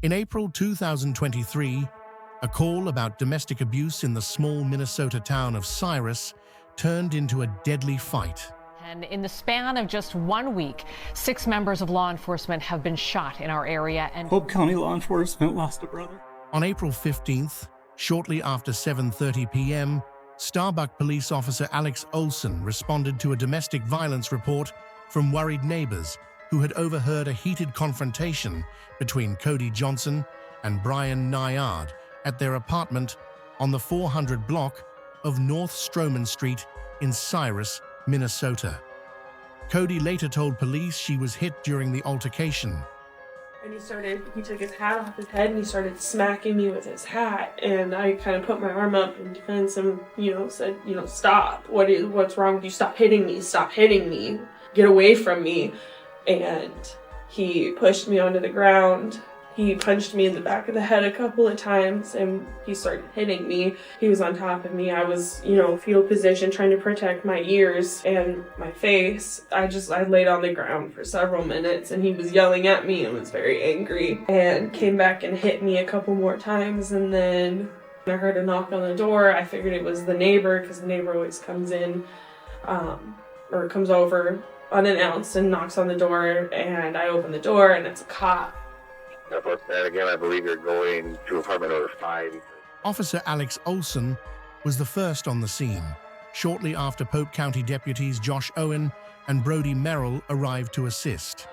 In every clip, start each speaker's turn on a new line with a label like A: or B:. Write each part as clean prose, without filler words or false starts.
A: In April 2023, a call about domestic abuse in the small Minnesota town of Cyrus turned into a deadly fight.
B: And in the span of just 1 week, 6 members of law enforcement have been shot in our area. And
C: Hope County law enforcement lost a brother.
A: On April 15th, shortly after 7:30 p.m., Starbuck police officer Alex Olson responded to a domestic violence report from worried neighbors who had overheard a heated confrontation between Cody Johnson and Brian Nygaard at their apartment on the 400 block of North Stroman Street in Cyrus, Minnesota. Cody later told police she was hit during the altercation.
D: And he took his hat off his head and he started smacking me with his hat. And I kind of put my arm up in defense and, said, stop. What's wrong with you? Stop hitting me. Get away from me. And he pushed me onto the ground. He punched me in the back of the head a couple of times and he started hitting me. He was on top of me. I was, fetal position trying to protect my ears and my face. I laid on the ground for several minutes and he was yelling at me and was very angry and came back and hit me a couple more times. And then I heard a knock on the door. I figured it was the neighbor because the neighbor always comes in or comes over unannounced and knocks on the door. And I open the door and it's a cop.
E: And again, I believe you're going to apartment number 5.
A: Officer Alex Olson was the first on the scene, shortly after Pope County deputies Josh Owen and Brody Merrill arrived to assist.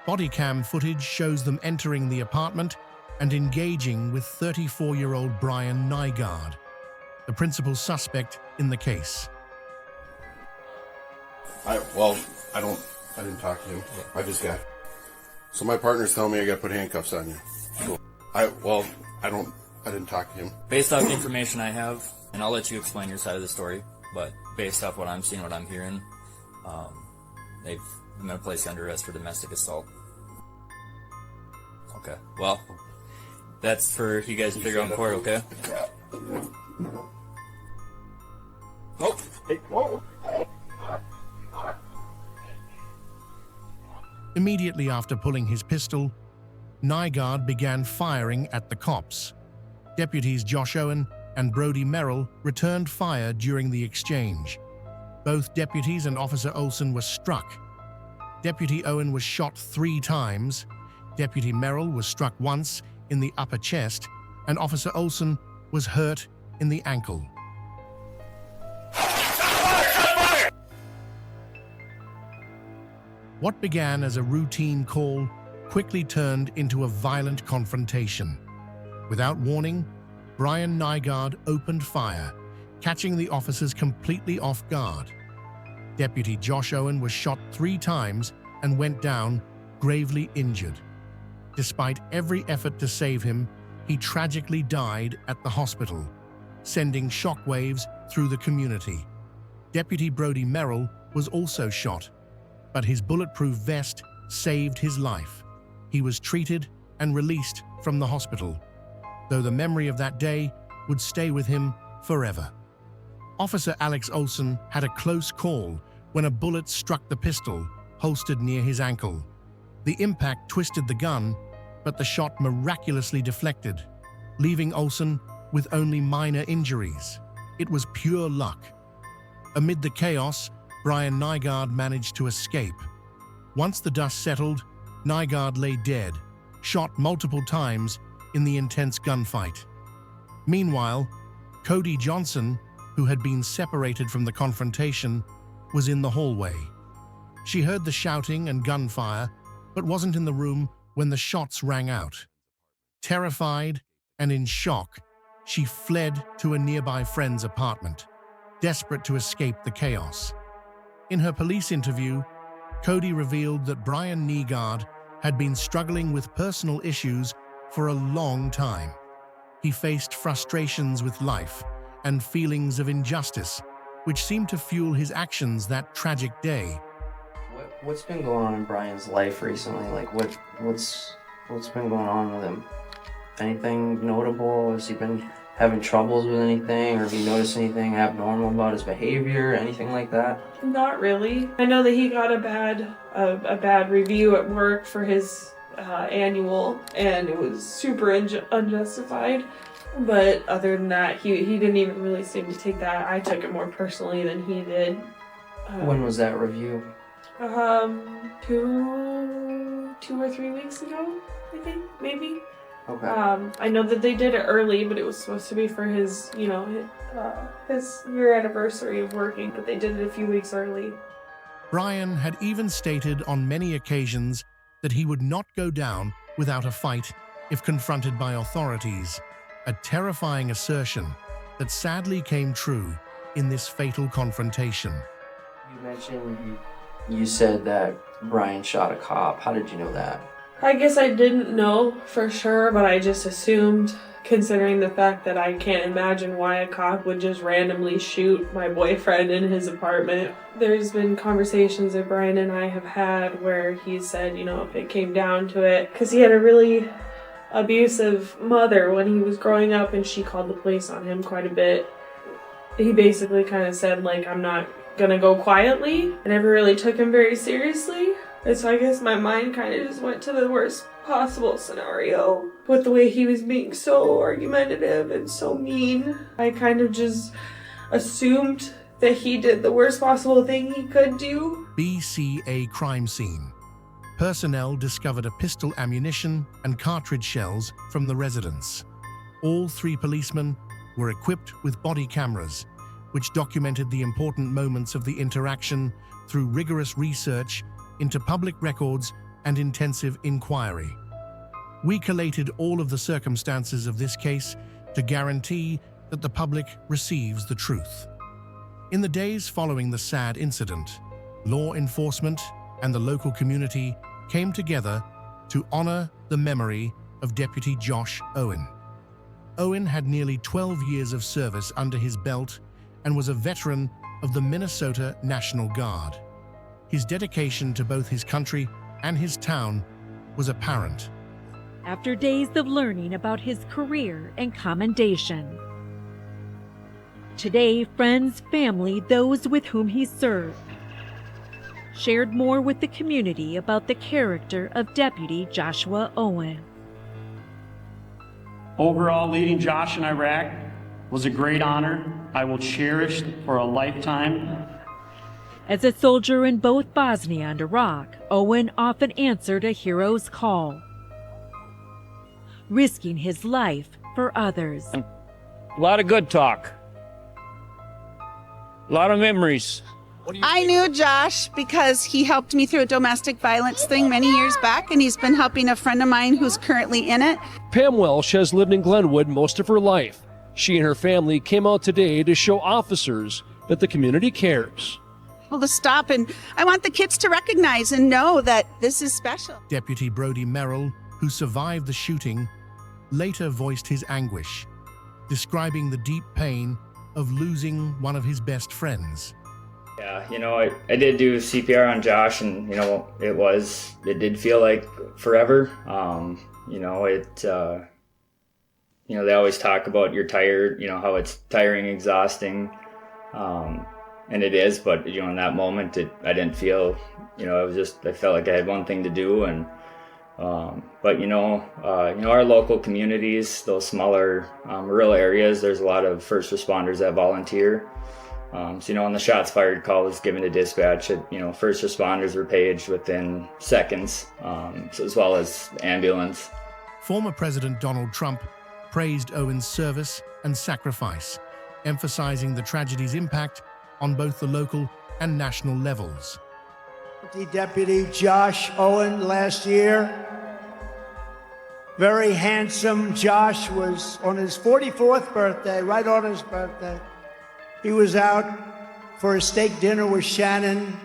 A: Body cam footage shows them entering the apartment and engaging with 34-year-old Brian Nygaard, the principal suspect in the case.
F: I didn't talk to him. I just got... So my partner's telling me I gotta put handcuffs on you. Cool. I didn't talk to him.
G: Based off the information I have, and I'll let you explain your side of the story, but based off what I'm seeing, what I'm hearing, I'm gonna place you under arrest for domestic assault. Okay. Well, that's for you guys to figure out in court, okay?
F: Oh, hey, whoa.
A: Immediately after pulling his pistol, Nygaard began firing at the cops. Deputies Josh Owen and Brody Merrill returned fire during the exchange. Both deputies and Officer Olson were struck. Deputy Owen was shot 3 times, Deputy Merrill was struck once in the upper chest, and Officer Olson was hurt in the ankle. What began as a routine call quickly turned into a violent confrontation. Without warning, Brian Nygaard opened fire, catching the officers completely off guard. Deputy Josh Owen was shot 3 times and went down, gravely injured. Despite every effort to save him, he tragically died at the hospital, sending shockwaves through the community. Deputy Brody Merrill was also shot, but his bulletproof vest saved his life. He was treated and released from the hospital, though the memory of that day would stay with him forever. Officer Alex Olson had a close call when a bullet struck the pistol holstered near his ankle. The impact twisted the gun, but the shot miraculously deflected, leaving Olson with only minor injuries. It was pure luck. Amid the chaos, Brian Nygaard managed to escape. Once the dust settled, Nygaard lay dead, shot multiple times in the intense gunfight. Meanwhile, Cody Johnson, who had been separated from the confrontation, was in the hallway. She heard the shouting and gunfire, but wasn't in the room when the shots rang out. Terrified and in shock, she fled to a nearby friend's apartment, desperate to escape the chaos. In her police interview, Cody revealed that Brian Nygaard had been struggling with personal issues for a long time. He faced frustrations with life and feelings of injustice, which seemed to fuel his actions that tragic day.
H: What's been going on in Brian's life recently? Like, what's been going on with him? Anything notable? Has he been having troubles with anything, or have you noticed anything abnormal about his behavior, anything like that?
D: Not really. I know that he got a bad review at work for his annual, and it was super unjustified. But other than that, he didn't even really seem to take that. I took it more personally than he did.
H: When was that review?
D: 2 or 3 weeks ago, I think, maybe.
H: Okay.
D: I know that they did it early, but it was supposed to be for his, his year anniversary of working, but they did it a few weeks early.
A: Brian had even stated on many occasions that he would not go down without a fight if confronted by authorities, a terrifying assertion that sadly came true in this fatal confrontation.
H: You mentioned, you said that Brian shot a cop. How did you know that?
D: I guess I didn't know for sure, but I just assumed, considering the fact that I can't imagine why a cop would just randomly shoot my boyfriend in his apartment. There's been conversations that Brian and I have had where he said, if it came down to it, because he had a really abusive mother when he was growing up and she called the police on him quite a bit. He basically kind of said, I'm not gonna go quietly. I never really took him very seriously. And so I guess my mind kind of just went to the worst possible scenario. With the way he was being so argumentative and so mean, I kind of just assumed that he did the worst possible thing he could do.
A: BCA crime scene. Personnel discovered a pistol ammunition and cartridge shells from the residence. All 3 policemen were equipped with body cameras, which documented the important moments of the interaction through rigorous research into public records and intensive inquiry. We collated all of the circumstances of this case to guarantee that the public receives the truth. In the days following the sad incident, law enforcement and the local community came together to honor the memory of Deputy Josh Owen. Owen had nearly 12 years of service under his belt and was a veteran of the Minnesota National Guard. His dedication to both his country and his town was apparent.
I: After days of learning about his career and commendation, today, friends, family, those with whom he served, shared more with the community about the character of Deputy Joshua Owen.
C: Overall, leading Josh in Iraq was a great honor I will cherish for a lifetime.
I: As a soldier in both Bosnia and Iraq, Owen often answered a hero's call, risking his life for others.
J: A lot of good talk. A lot of memories.
K: I knew Josh because he helped me through a domestic violence thing many years back, and he's been helping a friend of mine who's currently in it.
L: Pam Welsh has lived in Glenwood most of her life. She and her family came out today to show officers that the community cares.
K: Well, to stop, and I want the kids to recognize and know that this is special.
A: Deputy Brody Merrill, who survived the shooting, later voiced his anguish, describing the deep pain of losing one of his best friends.
G: Yeah, I did do CPR on Josh, and it did feel like forever. They always talk about you're tired, how it's tiring, exhausting, and it is. But in that moment, I didn't feel, I felt like I had one thing to do, and our local communities, those smaller rural areas, there's a lot of first responders that volunteer. When the shots fired call was given to dispatch, first responders were paged within seconds, as well as ambulance.
A: Former President Donald Trump praised Owen's service and sacrifice, emphasizing the tragedy's impact on both the local and national levels.
M: Deputy Josh Owen last year. Very handsome. Josh was on his 44th birthday, right on his birthday. He was out for a steak dinner with Shannon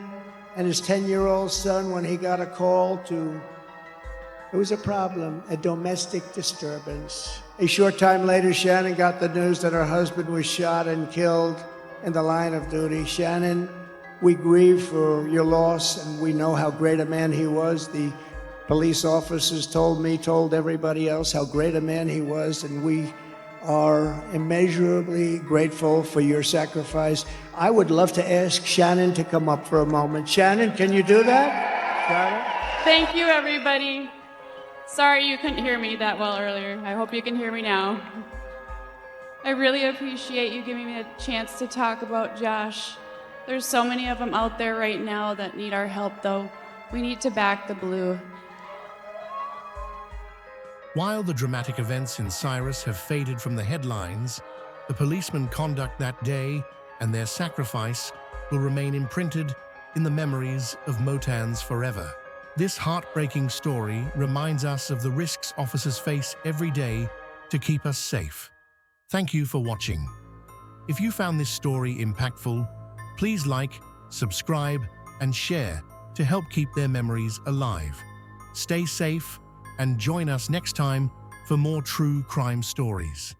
M: and his 10-year-old son when he got a call to, it was a problem, a domestic disturbance. A short time later, Shannon got the news that her husband was shot and killed in the line of duty. Shannon, we grieve for your loss, and we know how great a man he was. The police officers told me, told everybody else how great a man he was, and we are immeasurably grateful for your sacrifice. I would love to ask Shannon to come up for a moment. Shannon, can you do that?
N: Thank you, everybody. Sorry you couldn't hear me that well earlier. I hope you can hear me now. I really appreciate you giving me a chance to talk about Josh. There's so many of them out there right now that need our help, though. We need to back the blue.
A: While the dramatic events in Cyrus have faded from the headlines, the policemen's conduct that day and their sacrifice will remain imprinted in the memories of Motans forever. This heartbreaking story reminds us of the risks officers face every day to keep us safe. Thank you for watching. If you found this story impactful, please like, subscribe, and share to help keep their memories alive. Stay safe and join us next time for more true crime stories.